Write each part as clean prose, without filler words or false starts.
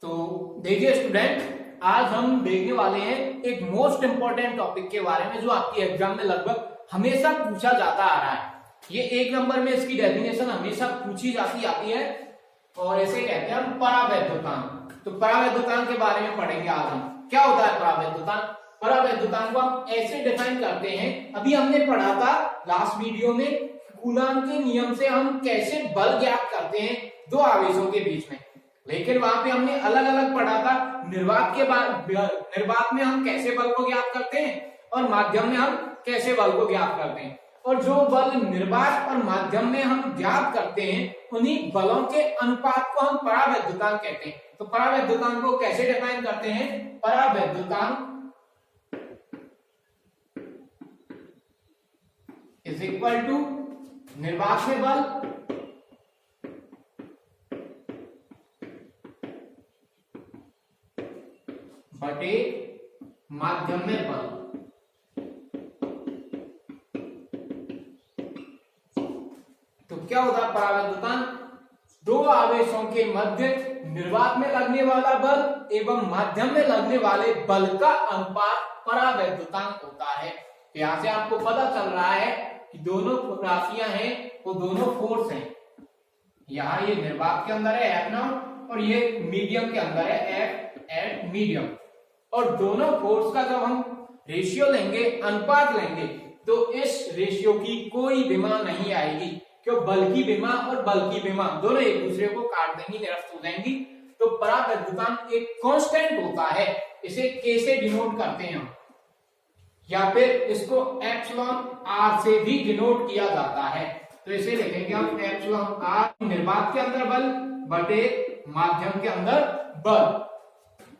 तो देखिए स्टूडेंट, आज हम देखने वाले हैं एक मोस्ट इंपॉर्टेंट टॉपिक के बारे में जो आपकी एग्जाम में लगभग हमेशा पूछा जाता आ रहा है। ये एक नंबर में इसकी डेफिनेशन हमेशा पूछी जाती आती है और ऐसे कहते हैं हम परावैद्युतांक। तो परावैद्युतांक के बारे में पढ़ेंगे आज हम। क्या होता है परावैद्युतांक? परावैद्युतांक को हम ऐसे डिफाइन करते हैं, अभी हमने पढ़ा था लास्ट वीडियो में कूलॉम के नियम से हम कैसे बल ज्ञात करते हैं दो आवेशों के बीच में, लेकिन वहां पे हमने अलग अलग पढ़ा था निर्वात के बाद। निर्वात में हम कैसे बल को ज्ञात करते हैं और माध्यम में हम कैसे बल को ज्ञात करते हैं, और जो बल निर्वात और माध्यम में हम ज्ञात करते हैं उन्हीं बलों के अनुपात को हम परावैद्युतांक कहते हैं। तो परावैद्युतांक को कैसे डिफाइन करते हैं? परावैद्युतांक इज इक्वल टू निर्वात में बल बटे माध्यम में बल। तो क्या होता है परावैद्युतांक? दो आवेशों के मध्य निर्वात में लगने वाला बल एवं माध्यम में लगने वाले बल का अनुपात परावैद्युतांक होता है। यहां से आपको पता चल रहा है कि दोनों राशियां हैं वो दोनों फोर्स हैं। यहाँ ये निर्वात के अंदर है F नॉट और ये मीडियम के अंदर है F एट मीडियम, और दोनों फोर्स का जब हम रेशियो लेंगे, अनुपात लेंगे, तो इस रेशियो की कोई विमा नहीं आएगी, क्यों? बल की विमा और बल की विमा दोनों एक दूसरे को काट देंगी, निरस्त हो जाएंगी। तो परावैद्युतांक एक कांस्टेंट होता है, इसे K से डिनोट करते हैं हम, या फिर इसको एप्सिलॉन आर से भी डिनोट किया जाता है। तो इसे लिखेंगे हम एप्सिलॉन आर, निर्वात के अंदर बल बटे माध्यम के अंदर बल।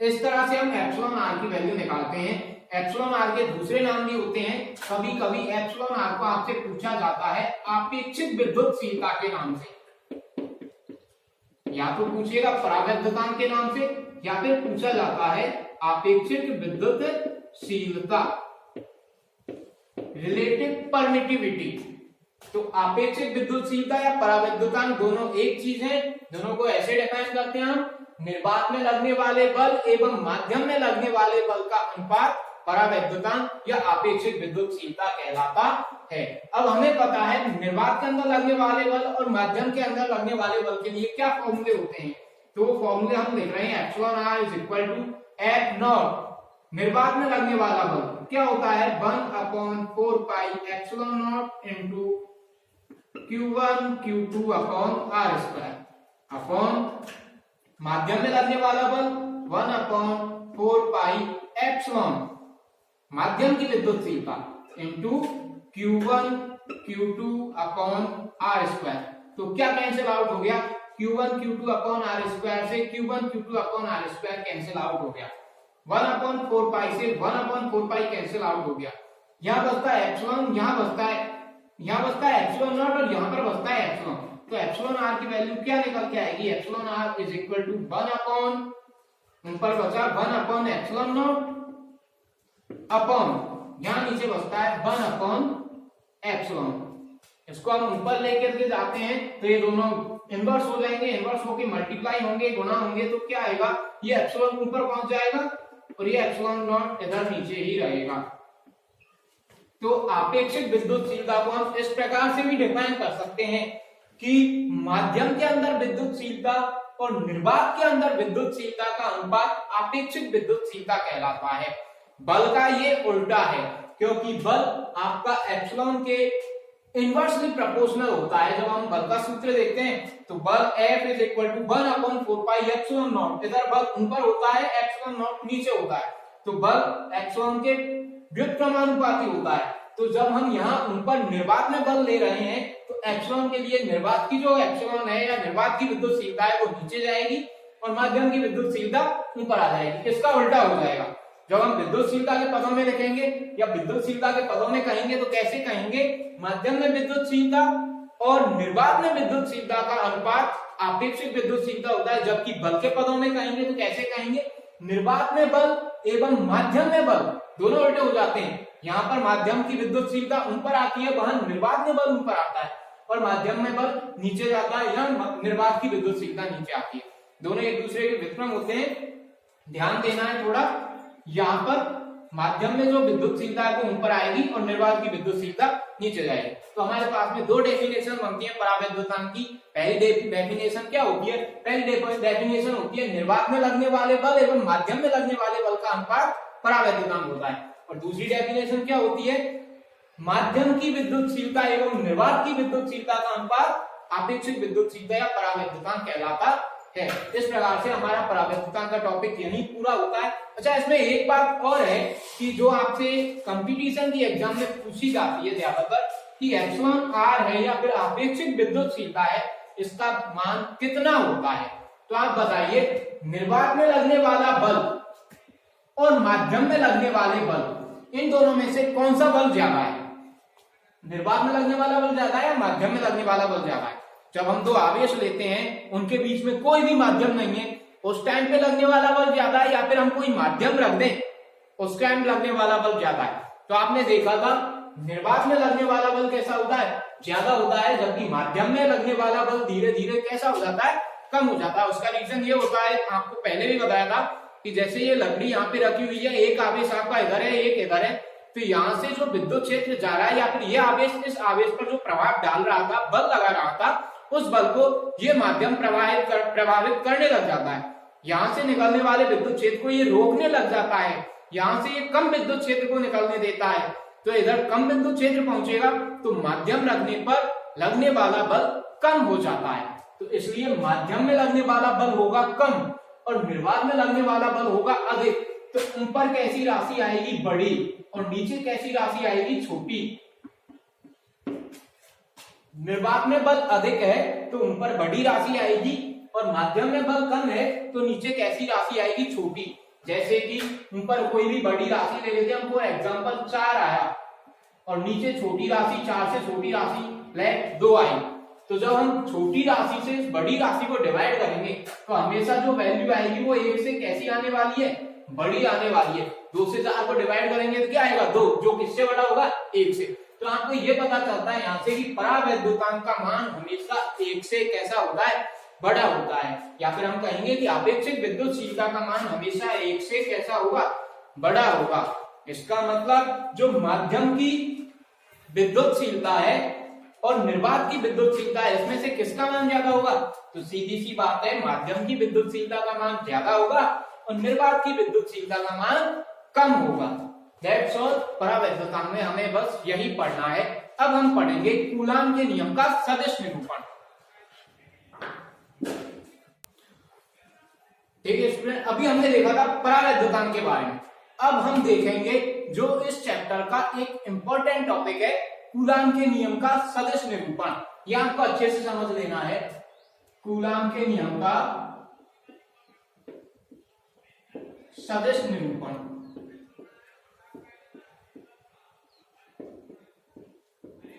इस तरह से हम एप्सिलॉन आर की वैल्यू निकालते हैं। एप्सिलॉन आर के दूसरे नाम भी होते हैं, कभी कभी एप्सिलॉन आर को आपसे पूछा जाता है आपेक्षिक विद्युतशीलता के नाम से, या तो पूछिएगा परावैद्युतांक के नाम से या फिर पूछा जाता है आपेक्षिक विद्युतशीलता, रिलेटिव परमिटिविटी। तो आपेक्षिक विद्युतशीलता या परावैद्युतांक दोनों एक चीज है, दोनों को ऐसे डिफाइन करते हैं हम, निर्वात में लगने वाले बल एवं माध्यम में लगने वाले बल का अनुपात परावैद्युतांक या आपेक्षिक विद्युतशीलता कहलाता है। अब हमें पता है निर्वात के अंदर लगने वाले बल और माध्यम के अंदर लगने वाले बल के लिए क्या फॉर्मूले होते हैं। तो वो फॉर्मूले हम लिख रहे हैं, epsilon r is equal to f naught. निर्वात में लगने वाला बल क्या होता है? 1/4 pi epsilon naught into Q1 Q2 upon are square upon माध्यम में लगने वाला बल 1/4 पाई एप्सिलॉन माध्यम की विद्युतशीलता into Q1 Q2 upon are square. तो क्या कैंसिल आउट हो गया? Q1 Q2 upon are square से Q1 Q2 upon are square cancel out हो गया, 1/4 पाई से 1/4 पाई कैंसिल आउट हो गया। यहाँ बचता है एप्सिलॉन, यहाँ बचता है एप्सिलॉन नॉट और यहाँ पर बचता है एप्सिलॉन। तो एप्सिलॉन आर की वैल्यू क्या निकल के आएगी? Epsilon r is equal to 1/, बचा 1 एप्सिलॉन नॉट अपॉन, यहाँ नीचे बचता है 1 एप्सिलॉन। इसको हम ऊपर लेकर के जाते हैं तो ये दोनों इनवर्स हो जाएंगे, इनवर्स होके मल्टीप्लाई होंगे, गुणा होंगे, तो क्या आएगा? ये एप्सिलॉन ऊपर पहुंच जाएगा और ये एप्सिलॉन नॉट इधर नीचे ही रहेगा। तो आपेक्षिक विद्युतशीलता को हम इस प्रकार से भी डिफाइन कर सकते हैं कि माध्यम के अंदर विद्युतशीलता और निर्वात के अंदर विद्युतशीलता का अनुपात आपेक्षिक विद्युतशीलता कहलाता है। बल का ये उल्टा है, क्योंकि बल आपका एप्सिलॉन के इनवर्सली प्रोपोर्शनल होता है। जब हम बल का सूत्र देखते हैं तो बल F is equal to 1/4 pi epsilon naught, इधर बल ऊपर होता है, एप्सिलॉन नॉट नीचे होता है, तो बल एप्सिलॉन के व्युत्क्रमानुपाती होता है। तो जब हम यहाँ ऊपर निर्वात में बल ले रहे हैं तो एप्सिलॉन के लिए निर्वात की जो एप्सिलॉन है या निर्वात की विद्युतशीलता है वो नीचे जाएगी और माध्यम की विद्युतशीलता ऊपर आ जाएगी। इसका उल्टा हो जाएगा। जब हम विद्युतशीलता के पदों में लिखेंगे या विद्युतशीलता के पदों में कहेंगे तो कैसे कहेंगे? माध्यम में विद्युतशीलता और निर्वात में विद्युतशीलता का अनुपात आपेक्षिक विद्युतशीलता होता है, जबकि बल के पदों में कहेंगे तो कैसे कहेंगे? निर्वात में बल एवं माध्यम में बल दोनों उल्टे हो जाते हैं। यहाँ पर माध्यम की विद्युतशीलता ऊपर आती है, वहां निर्वात में बल ऊपर आता है, और माध्यम में बल नीचे जाता है, यहाँ निर्वात की विद्युतशीलता नीचे आती है। दोनों एक दूसरे के विपरीत होते हैं। ध्यान देना है थोड़ा, यहाँ पर माध्यम में जो विद्युतशीलता है वो ऊपर आएगी और निर्वात की विद्युतशीलता नीचे जाएगी। तो हमारे पास में दो डेफिनेशन बनती है परावैद्युतांक की। पहली डेफिनेशन क्या होती है? पहली डेफिनेशन होती है निर्वात में लगने वाले बल एवं माध्यम में लगने वाले बल का अनुपात परावैद्युतांक होता है। और दूसरी डेफिनेशन क्या होती है? माध्यम की विद्युतशीलता एवं निर्वात की विद्युतशीलता का अनुपात आपेक्षिक विद्युतशीलता या परावैद्युतांक कहलाता है। इस प्रकार से हमारा परावैद्युतांक का टॉपिक यही पूरा होता है। अच्छा, इसमें एक बात और है कि जो आपसे कंपटीशन की एग्जाम में पूछी जाती है ज्यादातर कि एप्सिलॉन आर है या फिर आपेक्षिक विद्युतशीलता है, इसका मान कितना होता है। तो आप बताइए, निर्वात में लगने वाला बल और माध्यम में लगने वाले बल, इन दोनों में से कौन सा बल ज्यादा है? निर्वात में लगने वाला बल ज्यादा है या माध्यम में लगने वाला बल ज्यादा है? जब हम दो आवेश लेते हैं, उनके बीच में कोई भी माध्यम नहीं है, उस टाइम पे लगने वाला बल ज्यादा है, या फिर हम कोई माध्यम रख दें उस टाइम लगने वाला बल ज्यादा है। तो आपने देखा था निर्वात में लगने वाला बल कैसा होता है? ज्यादा होता है, जबकि माध्यम में लगने वाला बल धीरे धीरे कैसा हो जाता है? कम हो जाता है। उसका रीजन ये होता है, आपको पहले भी बताया था कि जैसे ये लकड़ी यहाँ पे रखी हुई है, एक आवेश आपका इधर है, एक इधर है, तो यहाँ से जो विद्युत क्षेत्र जा रहा है या फिर ये आवेश इस आवेश पर जो प्रभाव डाल रहा था, बल लगा रहा था, उस बल को ये माध्यम प्रभावित करने लग जाता है। यहाँ से निकलने वाले विद्युत क्षेत्र को ये रोकने लग जाता है, यहाँ से ये कम विद्युत क्षेत्र को निकलने देता है। तो इधर कम विद्युत क्षेत्र पहुंचेगा तो माध्यम रखने पर लगने वाला बल कम हो जाता है। तो इसलिए माध्यम में लगने वाला बल होगा कम और निर्वात में लगने वाला बल होगा अधिक। तो ऊपर कैसी राशि आएगी? बड़ी, और नीचे कैसी राशि आएगी? छोटी। निर्वात में बल अधिक है तो ऊपर बड़ी राशि आएगी, और माध्यम में बल कम है तो नीचे कैसी राशि आएगी? छोटी। जैसे कि ऊपर कोई भी बड़ी राशि ले लेते हैं, हमको एग्जांपल 4 आया, और नीचे छोटी राशि 4 से छोटी राशि 2 आई। तो जब हम छोटी राशि से इस बड़ी राशि को डिवाइड करेंगे तो हमेशा जो वैल्यू आएगी वो 1 से कैसी आने वाली है? बड़ी आने वाली है। 2 से 4 को डिवाइड करेंगे तो क्या आएगा? 2, जो किससे बड़ा होगा? 1 से। तो आपको ये पता चलता है यहाँ से कि परावैद्युतांक का मान हमेशा 1 से कैसा होता है? बड़ा होता है। या फिर हम कहेंगे कि आपेक्षिक विद्युतशीलता का मान हमेशा 1 से कैसा होगा? बड़ा होगा। इसका मतलब जो माध्यम की विद्युतशीलता है और निर्वात की विद्युतशीलता है, इसमें से किसका मान ज्यादा होगा? तो सीधी सी बात है, माध्यम की विद्युतशीलता का मान ज्यादा होगा और निर्वात की विद्युतशीलता का मान कम होगा। That's all. परावैद्युतांक में हमें बस यही पढ़ना है। अब हम पढ़ेंगे कूलाम के नियम का सदिश निरूपण। ठीक है स्टूडेंट, अभी हमने देखा था परावैद्युतांक के बारे में। अब हम देखेंगे जो इस चैप्टर का एक इंपॉर्टेंट टॉपिक है, कूलाम के नियम का सदिश निरूपण। यह आपको अच्छे से समझ लेना है। कूलाम के नियम का सदिश निरूपण।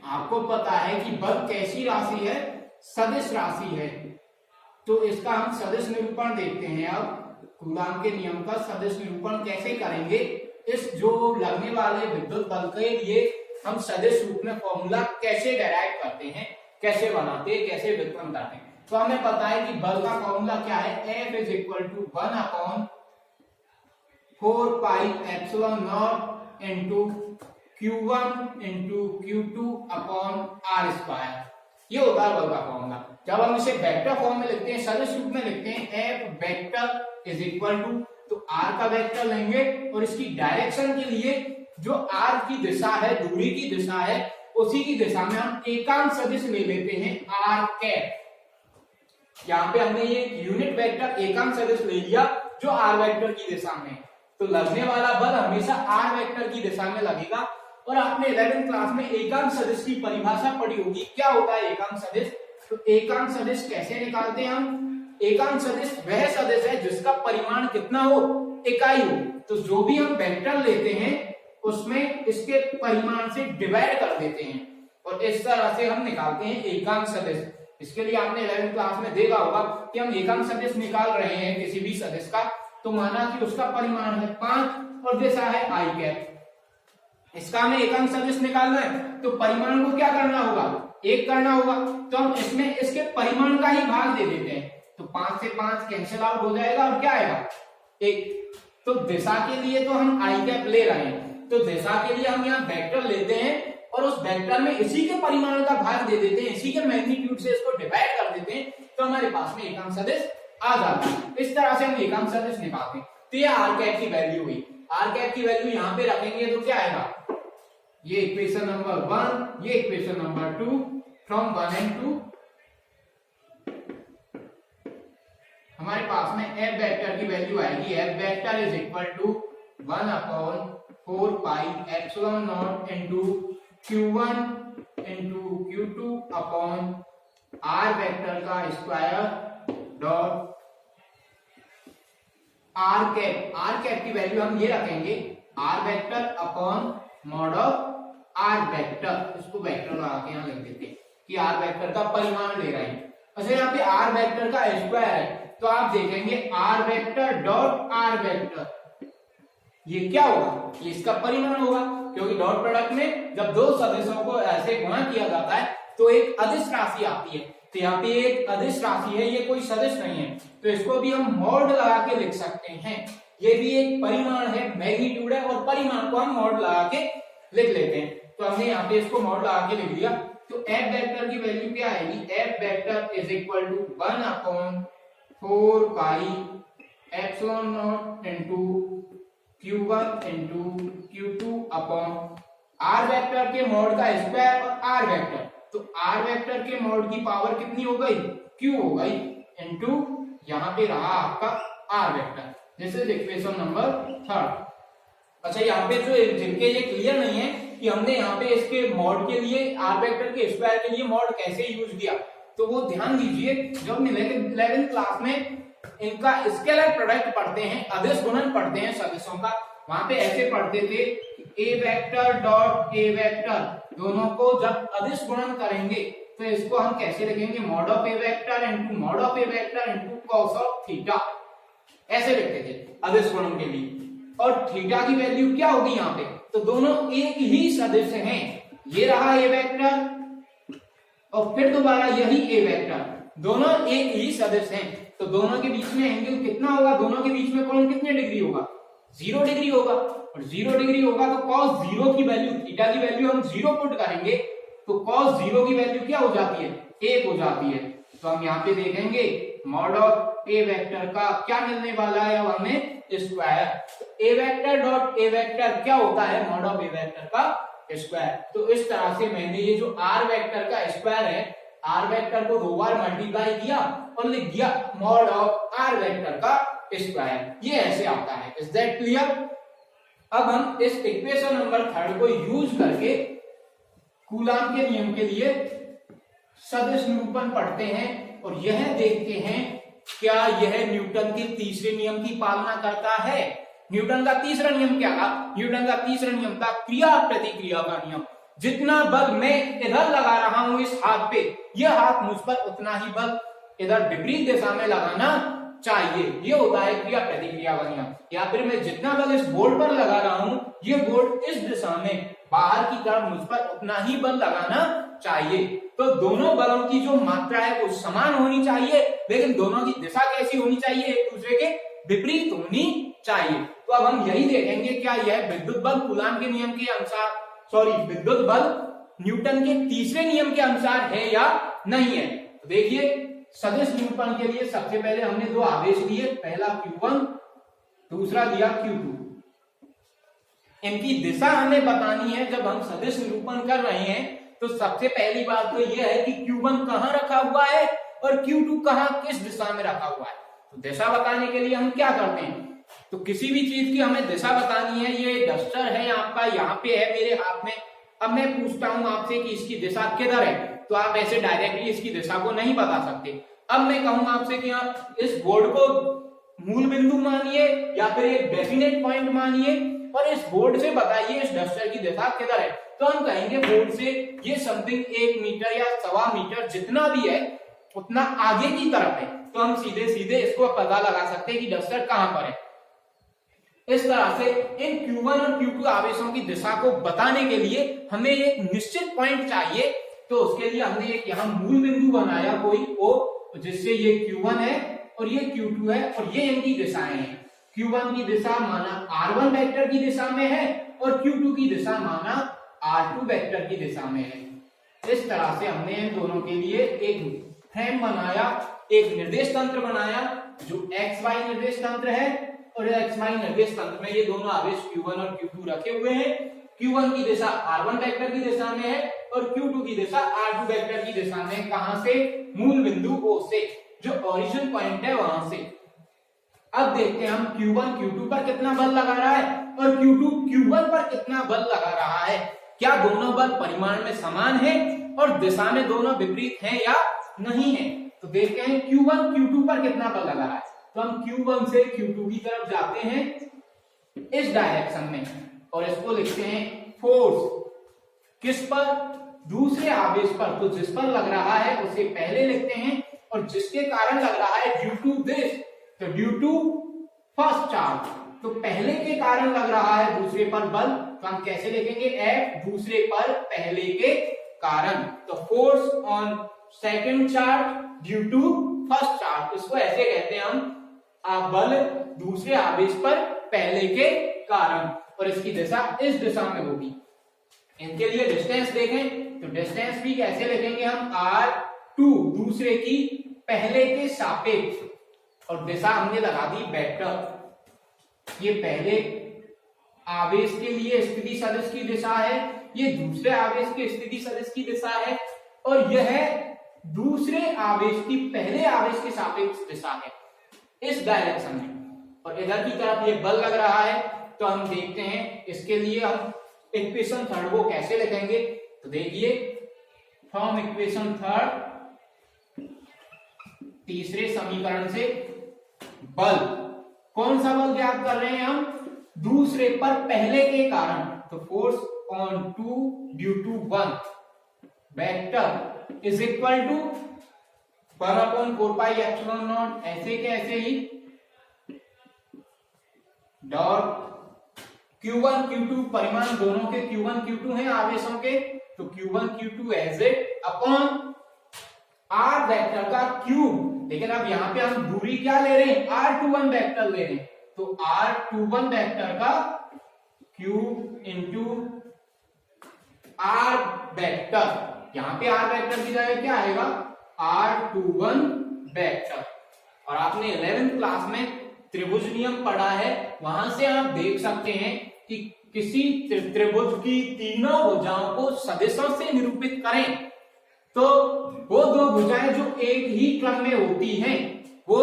आपको पता है कि बल कैसी राशि है? सदिश राशि है। तो इसका हम सदिश निरूपण देखते हैं। अब कूलाम के नियम का सदिश निरूपण कैसे करेंगे? इस जो लगने वाले विद्युत बल के लिए हम सदिश रूप में फॉर्मूला कैसे डेराइव करते हैं, कैसे बनाते हैं, कैसे व्युत्पन्न करते हैं। तो हमें पता है कि बल का फॉर्मूला क्या है? F = 1/4 pi epsilon naught into Q1 × Q2/r²। ये होता है बल का फॉर्मूला। जब हम इसे वेक्टर फॉर्म में लिखते हैं, सदिश रूप में लिखते हैं, F वेक्टर = तो r का वेक्टर लेंगे और इसकी डायरेक्शन के लिए जो r की दिशा है, दूरी की दिशा है, उसी की दिशा में हम एकांक सदिश ले लेते हैं r कैप। यहाँ पे हमने ये यूनिट वेक्टर एकांक सदिश ले लिया जो r वेक्टर की दिशा में। तो लगने वाला बल हमेशा r वेक्टर की दिशा में लगेगा। और आपने 11th क्लास में एकांक सदिश की परिभाषा पढ़ी होगी। क्या होता है एकांक सदिश? तो एकांक सदिश कैसे निकालते हैं हम? एकांक सदिश वह सदिश है जिसका परिमाण कितना हो? इकाई हो। तो जो भी हम वेक्टर लेते हैं उसमें इसके परिमाण से डिवाइड कर देते हैं और इस तरह से हम निकालते हैं एकांक सदिश। इसके लिए आपने 11th क्लास में देखा होगा कि हम एकांक सदिश निकाल रहे हैं किसी भी सदिश का, तो माना कि उसका परिमाण है 5 और दिशा है i कैप। इसका हमें एकांक सदिश निकालना है तो परिमाण को क्या करना होगा? 1 करना होगा। तो हम इसमें इसके परिमाण का ही भाग दे देते हैं। तो 5 से 5 कैंसिल आउट हो जाएगा और क्या आएगा 1। तो दिशा के लिए तो हम आई कैप ले रहे हैं, तो दिशा के लिए हम यहाँ वेक्टर लेते हैं और उस वेक्टर में इसी के परिमाण का भाग दे देते हैं, इसी के मैग्नीट्यूड से इसको डिवाइड कर देते हैं, तो हमारे पास में एकांक सदिश आ जाता है। इस तरह से हम एकांक सदिश निकालते हैं। तो ये आर कैप की वैल्यू हुई। आर कैप की वैल्यू यहाँ पे रखेंगे तो क्या आएगा, ये इक्वेशन नंबर 1, ये इक्वेशन नंबर 2 फ्रॉम 1 and 2 हमारे पास में एफ वेक्टर की वैल्यू आएगी, F vector is equal to 1/4 pi epsilon naught into q1 into q2 upon r vector का स्क्वायर डॉट आर कैप की वैल्यू हम ये रखेंगे r vector upon mod of r vector. इसको वेक्टर लगा के यहाँ लिख देते हैं कि आर वेक्टर का परिमाण ले रहे हैं। अच्छा यहाँ पे आर वेक्टर का स्क्वायर है, तो आप देखेंगे r vector dot r vector, ये क्या होगा, ये इसका परिमाण होगा, क्योंकि डॉट प्रोडक्ट में जब दो सदिशों को ऐसे गुणा किया जाता है तो एक अदिश राशि आती है। तो यहाँ पे एक अदिश राशि है, ये कोई सदिश नहीं है, तो इसको भी हम मॉड लगा के लिख सकते हैं। ये भी एक परिमाण है, मैग्नीट्यूड है, और परिमाण को हम मॉड लगा के लिख लेते हैं। तो हमने यहाँ पे इसको मॉड लगा के लिख दिया। तो एफ वेक्टर की वैल्यू क्या आएगी, F vector is equal to 1/4 pi epsilon naught into q1 into q2 upon r vector के मॉड का स्क्वायर और आर वेक्टर, तो आर वेक्टर के मॉड की पावर कितनी हो गई, q हो गई, इनटू यहाँ पे रहा आपका r vector. This is equation number 3। अच्छा यहाँ पे जो जिनके ये क्लियर नहीं है कि हमने यहाँ पे इसके मॉड के लिए आर वेक्टर के स्क्वायर के लिए मॉड कैसे यूज किया, तो वो ध्यान दीजिए। जब हम 11th क्लास में इनका स्केलर प्रोडक्ट पढ़ते हैं, अदिश गुणन पढ़ते हैं सदिशों का, वहां पे ऐसे पढ़ते थे ए वेक्टर डॉट ए वेक्टर, दोनों को जब अदिश गुणन करेंगे तो इसको हम कैसे लिखेंगे, mod of A vector into mod of A vector into cos of theta, ऐसे लिखते थे अदिश गुणन के लिए। और थीटा की वैल्यू क्या होगी यहाँ पे, तो दोनों एक ही सदिश हैं, ये रहा ए वेक्टर और फिर दोबारा यही ए वेक्टर, दोनों एक ही सदिश हैं, तो दोनों के बीच में एंगल कितना होगा, दोनों के बीच में कोण कितने डिग्री होगा, 0 डिग्री होगा, और 0 डिग्री होगा तो cos 0 की वैल्यू, थीटा की वैल्यू हम 0 पुट करेंगे तो cos 0 की वैल्यू क्या हो जाती है, 1 हो जाती है। तो हम यहाँ पे देखेंगे मॉड ऑफ ए वेक्टर का क्या मिलने वाला है, अब हमें square. A vector dot A vector क्या होता है, मॉड ऑफ ए वेक्टर का स्क्वायर। तो इस तरह से मैंने ये जो आर वेक्टर का स्क्वायर है, आर वेक्टर को 2 बार मल्टीप्लाई किया और लिख दिया मॉड ऑफ आर वेक्टर का स्क्वायर, ये ऐसे आता है। Is that clear? अब हम इस इक्वेशन नंबर 3 को यूज करके कूलाम के नियम के लिए सदिश निरूपण पढ़ते हैं और यह देखते हैं क्या यह न्यूटन के तीसरे नियम की पालना करता है। न्यूटन का तीसरा नियम क्या था, न्यूटन का तीसरा नियम था क्रिया प्रतिक्रिया का नियम। जितना बल मैं इधर लगा रहा हूं इस हाथ पे, यह हाथ मुझ पर उतना ही बल इधर विपरीत दिशा में लगाना चाहिए, ये होता है क्रिया प्रतिक्रिया का नियम। या फिर मैं जितना बल इस बोर्ड पर लगा रहा हूं, ये बोर्ड इस दिशा में बाहर की तरफ मुझ पर उतना ही बल लगाना चाहिए। तो दोनों बलों की जो मात्रा है वो समान होनी चाहिए, लेकिन दोनों की दिशा कैसी होनी चाहिए, एक दूसरे के विपरीत होनी चाहिए। तो अब हम यही देखेंगे क्या यह विद्युत बल कूलाम के नियम के अनुसार, विद्युत बल न्यूटन के तीसरे नियम के अनुसार है या नहीं है। तो देखिए सदिश निरूपण के लिए सबसे पहले हमने 2 आवेश लिए, पहला q1 दूसरा दिया q2। इनकी दिशा हमें बतानी है। जब हम सदिश निरूपण कर रहे हैं तो सबसे पहली बात तो यह है कि q1 कहां रखा हुआ है और q2 कहां किस दिशा में रखा हुआ है। तो दिशा बताने के लिए हम क्या करते हैं, तो किसी भी चीज की हमें दिशा बतानी है। ये डस्टर है आपका, यहाँ पे है मेरे हाथ में। अब मैं पूछता हूं आपसे कि इसकी दिशा किधर है, तो आप ऐसे डायरेक्टली इसकी दिशा को नहीं बता सकते। अब मैं कहूंगा आपसे कि आप इस बोर्ड को मूल बिंदु मानिए या फिर एक डेफिनेट पॉइंट मानिए और इस बोर्ड से बताइए इस डस्टर की दिशा किधर है। तो हम कहेंगे बोर्ड से ये समथिंग 1 मीटर या 1.25 मीटर जितना भी है उतना आगे की तरफ है, तो हम सीधे सीधे इसको पता लगा सकते हैं कि डस्टर कहां पर है। इस तरह से इन q1 और q2 आवेशों की दिशा को बताने के लिए हमें एक निश्चित पॉइंट चाहिए। तो उसके लिए हमने एक यहाँ मूल बिंदु बनाया कोई ओ, जिससे ये Q1 है और ये Q2 है और ये इनकी दिशाएं हैं। Q1 की दिशा माना R1 वेक्टर की दिशा में है और Q2 की दिशा माना R2 वेक्टर की दिशा में है। इस तरह से हमने इन दोनों के लिए एक फ्रेम बनाया, एक निर्देश तंत्र बनाया जो XY निर्देश तंत्र है और XY निर्देश तंत्र में ये दोनों आवेश Q1 और Q2 रखे हुए हैं। Q1 की दिशा R1 वेक्टर की दिशा में है और Q2 की दिशा R2 वेक्टर की दिशा में। कहां से? मूल बिंदु O से, जो ओरिजिन पॉइंट है वहां से। अब देखते हैं हम Q1 Q2 पर कितना बल लगा रहा है और Q2 Q1 पर कितना बल लगा रहा है। क्या दोनों बल परिमाण में समान है और दिशा में दोनों विपरीत हैं या नहीं है? तो देखते हैं Q1 Q2 पर कितना बल लगा रहा है। तो हम Q1 से Q2 की तरफ जाते हैं इस डायरेक्शन में और इसको लिखते हैं फोर्स। किस पर? दूसरे आवेश पर। तो जिस पर लग रहा है उसे पहले लिखते हैं और जिसके कारण लग रहा है ड्यू टू दिस, तो ड्यू टू फर्स्ट चार्ज। तो पहले के कारण लग रहा है दूसरे पर बल, तो हम कैसे लिखेंगे? F दूसरे पर पहले के कारण। तो force on second charge due to first charge, इसको ऐसे कहते हैं हम बल दूसरे आवेश पर पहले के कारण, और इसकी दिशा इस दिशा में होगी। इनके लिए डिस्टेंस देखें तो डिस्टेंस भी कैसे लिखेंगे हम? R2 दूसरे की पहले के सापेक्ष, और दिशा हमने लगा दी वेक्टर। ये पहले आवेश के लिए स्थिति सदिश की दिशा है, ये दूसरे आवेश के स्थिति सदिश की दिशा है, और यह दूसरे आवेश की पहले आवेश के सापेक्ष दिशा है इस डायरेक्शन में। और इधर की तरफ ये बल लग रहा है, तो हम देखते हैं इसके लिए हम इक्वेशन थर्ड को कैसे लिखेंगे। तो देखिए, फ्रॉम इक्वेशन थर्ड, तीसरे समीकरण से बल, कौन सा बल ज्ञात कर रहे हैं हम? दूसरे पर पहले के कारण। तो force on 2 due to 1 vector is equal to 1/4πε0 ऐसे के ऐसे ही डॉट Q1 Q2 परिमाण दोनों के Q1 Q2 हैं आवेशों के, तो Q1 Q2 as it upon R vector का क्यूब। लेकिन अब यहां पे हम दूरी क्या ले रहे हैं? R21 वेक्टर ले रहे हैं, तो R21 वेक्टर का क्यूब इंटू R वेक्टर। यहां पे R वेक्टर की जगह क्या आएगा? R21 vector. और आपने 11th क्लास में त्रिभुज नियम पढ़ा है, वहां से आप देख सकते हैं कि किसी त्रिभुज की तीनों भुजाओं को सदिशों से निरूपित करें तो वो दो भुजाएं जो एक ही क्रम में होती हैं वो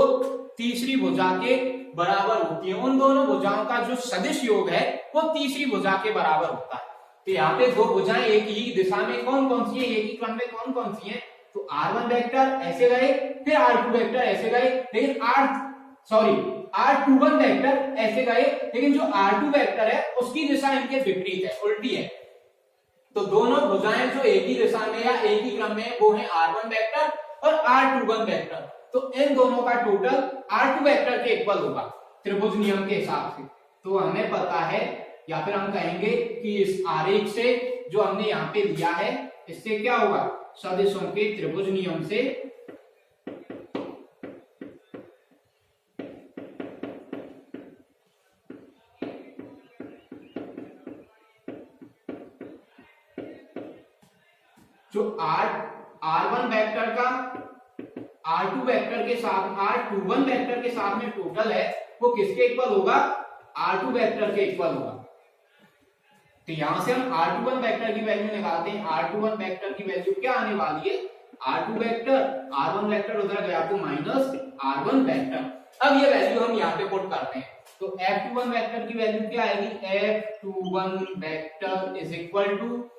तीसरी भुजा के बराबर होती है। उन दोनों भुजाओं का जो सदिश योग है वो तीसरी भुजा के बराबर होता है। तो यहाँ पे दो भुजाएं एक ही दिशा में कौन कौन सी है, एक ही क्रम में कौन कौन सी है? तो R1 वेक्टर ऐसे गए, फिर R2 वेक्टर ऐसे गए, लेकिन R21 वेक्टर ऐसे गए, लेकिन जो R2 वेक्टर है उसकी दिशा इनके विपरीत है, उल्टी है। तो दोनों भुजाएं जो एक ही दिशा में या एक ही क्रम में वो है R1 वेक्टर और R21 वेक्टर। तो इन दोनों का टोटल R2 वेक्टर के इक्वल होगा त्रिभुज नियम के हिसाब से। तो हमें पता है, या फिर हम कहेंगे कि इस आरेख से जो हमने यहाँ पे लिया है इससे क्या होगा? सदिशों के त्रिभुज नियम से जो R1 वेक्टर का R2 वेक्टर के साथ R21 वेक्टर के साथ में टोटल है वो किसके इक्वल होगा? R2 वेक्टर के इक्वल होगा। तो यहां से हम R21 वेक्टर की वैल्यू निकालते हैं। R21 वेक्टर की वैल्यू क्या आने वाली है? R2 वेक्टर, R1 वेक्टर उधर गया तो माइनस R1 वेक्टर। अब ये वैल्यू हम यहाँ पे पुट करते हैं, तो F21 वेक्टर की वैल्यू क्या आएगी? F21 vector is equal to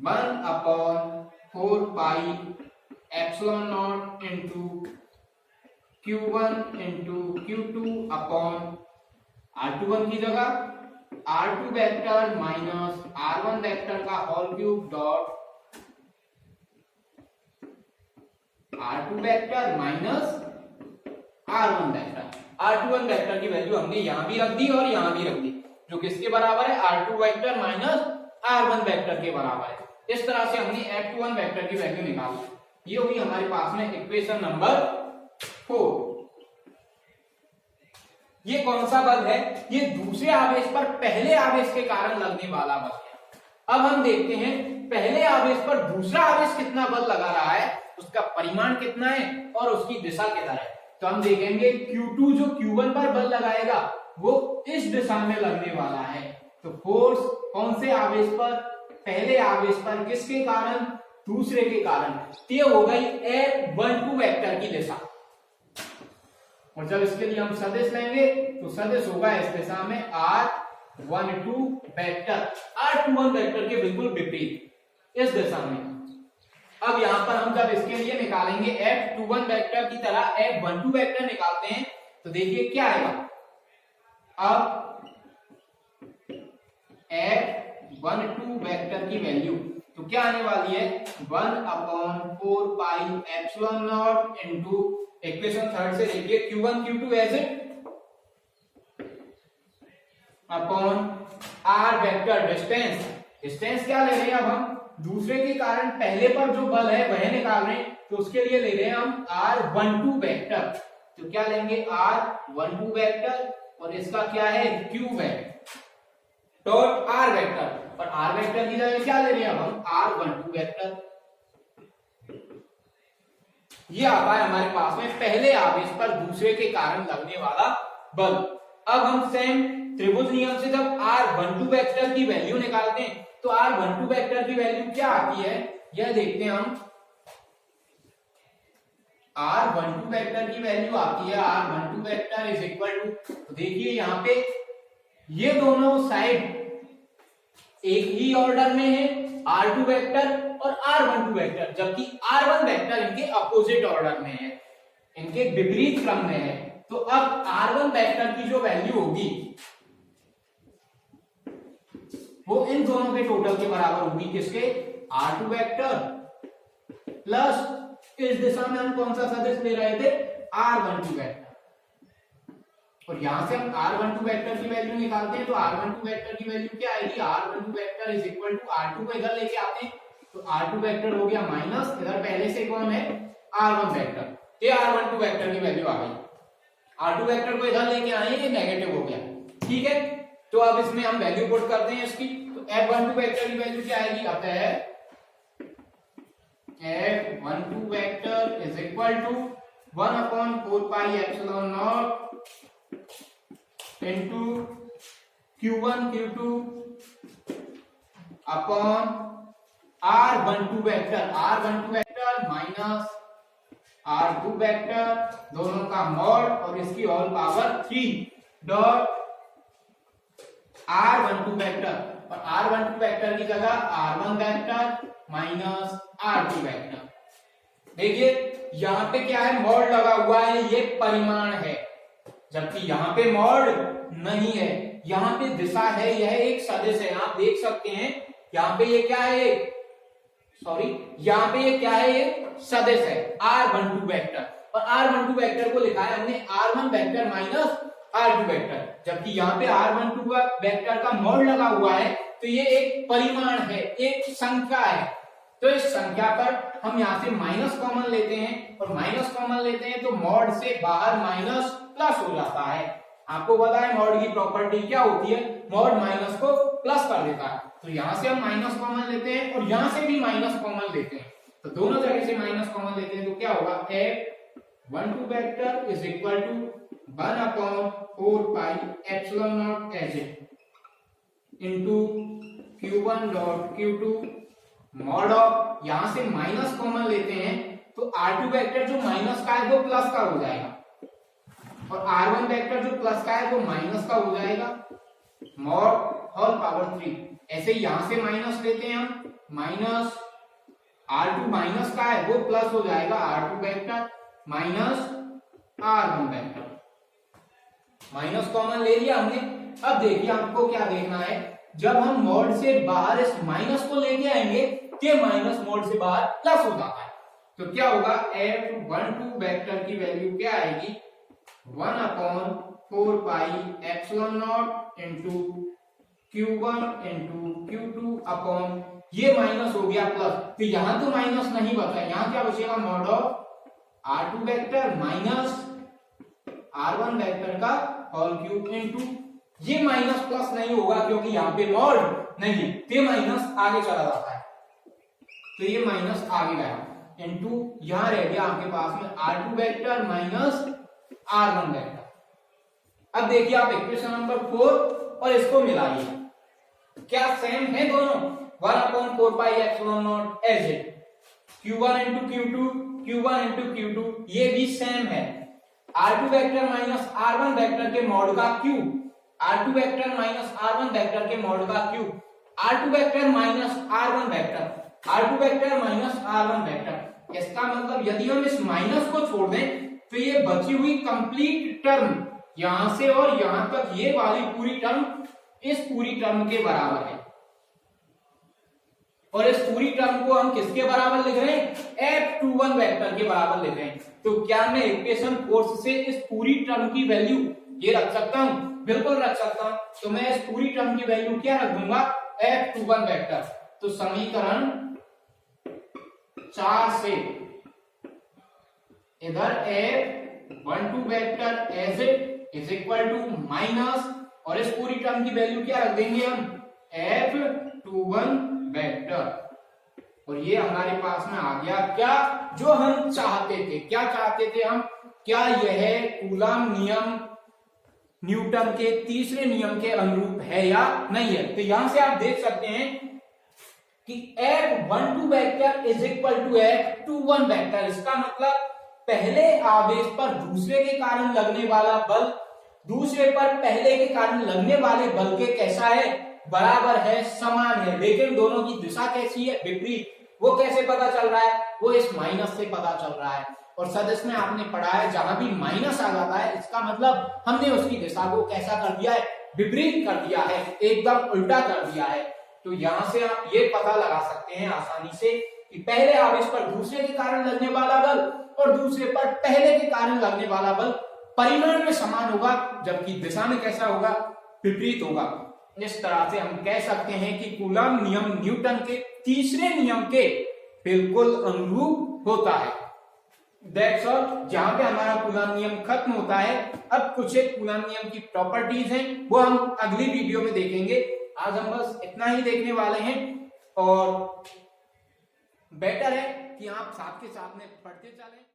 1/4πε0 into Q1 into Q2 upon R21 की जगह R2 vector minus R1 vector का whole cube dot R2 vector minus R1 vector. R21 vector की वैल्यू हमने यहां भी रख दी और यहां भी रख दी, जो किसके बराबर है? R2 vector minus R1 vector के बराबर है। इस तरह से हमने F21 वेक्टर की वैल्यू निकाली। ये हुई हमारे पास में इक्वेशन नंबर 4। ये कौन सा बल है? ये दूसरे आवेश पर पहले आवेश के कारण लगने वाला बल है। अब हम देखते हैं पहले आवेश पर दूसरा आवेश कितना बल लगा रहा है, उसका परिमाण कितना है और उसकी दिशा किधर है। तो हम देखेंगे Q2 जो Q1 पर बल लगाएगा वो इस दिशा में लगने वाला है। तो फोर्स कौन से आवेश पर? पहले आवेश पर, किसके कारण? दूसरे के कारण। तो ये हो गई F12 वेक्टर की दिशा। और जब इसके लिए हम सदिश लेंगे तो सदिश होगा इस दिशा में R12 वेक्टर, R21 वेक्टर के बिल्कुल विपरीत इस दिशा में। अब यहां पर हम जब इसके लिए निकालेंगे F21 वेक्टर की तरह F12 वेक्टर निकालते हैं तो देखिए क्या आएगा। अब F12 वेक्टर की वैल्यू तो क्या आने वाली है? 1/4 pi epsilon naught into equation third से देखिए Q1 Q2 as it upon R vector distance. Distance क्या ले रहे हैं? अब हम दूसरे के कारण पहले पर जो बल है वह निकाल रहे हैं, तो उसके लिए ले रहे हैं हम R12 वेक्टर। तो क्या लेंगे? R12 वेक्टर और इसका क्या है? Q है डॉट R वेक्टर, और R वेक्टर की जगह क्या ले रहे हैं? अब हम R12 वेक्टर। ये आता है हमारे पास में पहले आवेश पर दूसरे के कारण लगने वाला बल। अब हम सेम त्रिभुज नियम से जब R12 वेक्टर की वैल्यू निकालते हैं तो R12 वेक्टर की वैल्यू क्या आती है यह देखते हैं हम। R12 वेक्टर की वैल्यू आती है R12 vector is equal to, तो देखिए यहाँ पे ये दोनों साइड एक ही ऑर्डर में है, R2 वेक्टर और R12 वेक्टर, जबकि R1 वेक्टर इनके अपोजिट ऑर्डर में है, इनके विपरीत क्रम में है। तो अब R1 वेक्टर की जो वैल्यू होगी वो इन दोनों के टोटल के बराबर होगी। किसके? R2 वेक्टर प्लस इस दिशा में हम कौन सा सदिश ले रहे थे? R12 vector. और यहां से हम R12 वेक्टर की वैल्यू निकालते हैं तो R12 वेक्टर की वैल्यू क्या आएगी? R12 vector is equal to R2 को इधर लेके आते हैं तो R2 वेक्टर हो गया माइनस, इधर पहले से कौन है? R1 vector. ये R12 वेक्टर की वैल्यू आ गई। R2 वेक्टर को इधर लेके आए, ये नेगेटिव हो गया, ठीक है। तो अब इसमें हम वैल्यू पुट करते हैं इसकी, तो F12 वेक्टर की वैल्यू क्या आएगी? अतः F12 vector is equal to 1/4 pi epsilon naught into Q1 Q2 upon R12 vector, R12 vector minus R2 vector, दोनों का मॉड और इसकी whole power 3 dot R12 vector, और R12 वेक्टर की जगह R1 vector minus R2 vector. देखिए यहां पे क्या है? मॉड लगा हुआ है, ये परिमाण है, जबकि यहां पे मॉड नहीं है, यहां पे दिशा है, यह एक सदिश है। आप देख सकते हैं यहां पे ये क्या है? यहां पे ये क्या है? ये सदिश है R12 वेक्टर, और R12 वेक्टर को लिखा है हमने R1 vector minus R2 vector, जबकि यहाँ पे R12 वेक्टर का मॉड लगा हुआ है, तो ये एक परिमाण है, एक संख्या है। तो इस संख्या पर हम यहाँ से माइनस कॉमन लेते हैं, और माइनस कॉमन लेते हैं तो मॉड से बाहर माइनस प्लस हो जाता है। आपको पता है मॉड की प्रॉपर्टी क्या होती है? मॉड माइनस को प्लस कर देता है। तो यहाँ से हम माइनस कॉमन लेते हैं और यहाँ से भी माइनस कॉमन लेते हैं, तो दोनों जगह से माइनस कॉमन लेते हैं तो क्या होगा? F12 vector is equal to 1/4 pi epsilon naught as it into Q1 dot Q2 mod of, यहां से माइनस कॉमन लेते हैं तो R2 वेक्टर जो माइनस का है वो प्लस का हो जाएगा, और R1 वेक्टर जो प्लस का है वो माइनस का हो जाएगा, मॉड होल पावर 3। ऐसे यहां से माइनस लेते हैं हम, माइनस R2 माइनस का है वो प्लस हो जाएगा R2 vector minus R1 vector. Minus common ले लिया हमने। अब देखिए आपको क्या देखना है, जब हम मॉड से बाहर इस माइनस को लेके आएंगे तो माइनस मॉड से बाहर प्लस हो जाता है, तो क्या होगा? F12 वेक्टर की वैल्यू क्या आएगी? 1/4 pi epsilon naught into Q1 into Q2 upon, ये माइनस हो गया प्लस, तो यहां तो माइनस नहीं बचा, यहां क्या बचेगा? Mod of r2 vector minus r1 vector का होल क्यूब इनटू, ये माइनस प्लस नहीं होगा क्योंकि यहाँ पे मॉड नहीं है, तो माइनस आगे चला जाता है, तो ये माइनस आगे गया इनटू यहां रह गया आपके पास में r2 vector minus r1 vector. अब देखिए आप इक्वेशन नंबर 4 और इसको मिलाइए, क्या सेम है दोनों, 1/4πε0 as it, q1 into q2 q1 into q2 ये भी सेम है, r2 vector minus r1 vector के मॉड का cube, r2 vector minus r1 vector के मॉड का cube, r2 vector minus r1 vector, r2 vector minus r1 vector. इसका मतलब यदि हम इस माइनस को छोड़ दें तो ये बची हुई कंप्लीट टर्म यहां से और यहां तक, ये वाली पूरी टर्म इस पूरी टर्म के बराबर है, और इस पूरी टर्म को हम किसके बराबर लिख रहे हैं, f21 वेक्टर के बराबर लिख रहे हैं। तो क्या मैं इक्वेशन 4 से इस पूरी टर्म की वैल्यू ये रख सकता हूं, बिल्कुल रख सकता हूं। तो मैं इस पूरी टर्म की वैल्यू क्या रख दूंगा, f21 वेक्टर। तो समीकरण 4 से इधर f12 vector as it is equal to minus, और इस पूरी टर्म की वैल्यू क्या रख देंगे हम, f21 वेक्टर, और ये हमारे पास में आ गया क्या, जो हम चाहते थे। क्या चाहते थे हम, क्या यह कूलम नियम न्यूटन के तीसरे नियम के अनुरूप है या नहीं है। तो यहां से आप देख सकते हैं कि f12 vector is equal to f21 vector, इसका मतलब पहले आवेश पर दूसरे के कारण लगने वाला बल दूसरे पर पहले के कारण लगने वाले बल के कैसा है, बराबर है, समान है, लेकिन दोनों की दिशा कैसी है, विपरीत। वो कैसे पता चल रहा है, वो इस माइनस से पता चल रहा है। और सदस्य में आपने पढ़ा है जहां भी माइनस आ जाता है इसका मतलब हमने उसकी दिशा को कैसा कर दिया है, विपरीत कर दिया है, एकदम उल्टा कर दिया है। तो यहां से आप ये पता लगा सकते हैं आसानी से कि पहले आवेश पर दूसरे के कारण लगने वाला बल और दूसरे पर पहले के कारण लगने वाला बल परिमाण में समान होगा, जबकि दिशा में कैसा होगा, विपरीत होगा। इस तरह से हम कह सकते हैं कि कूलम नियम न्यूटन के तीसरे नियम के बिल्कुल अनुरूप होता है। दैट्स ऑल, जहां पे हमारा कूलम नियम खत्म होता है। अब कुछ एक कूलम नियम की प्रॉपर्टीज हैं, वो हम अगली वीडियो में देखेंगे। आज हम बस इतना ही देखने वाले हैं, और बेटर है कि आप साथ के साथ में पढ़ते चलें।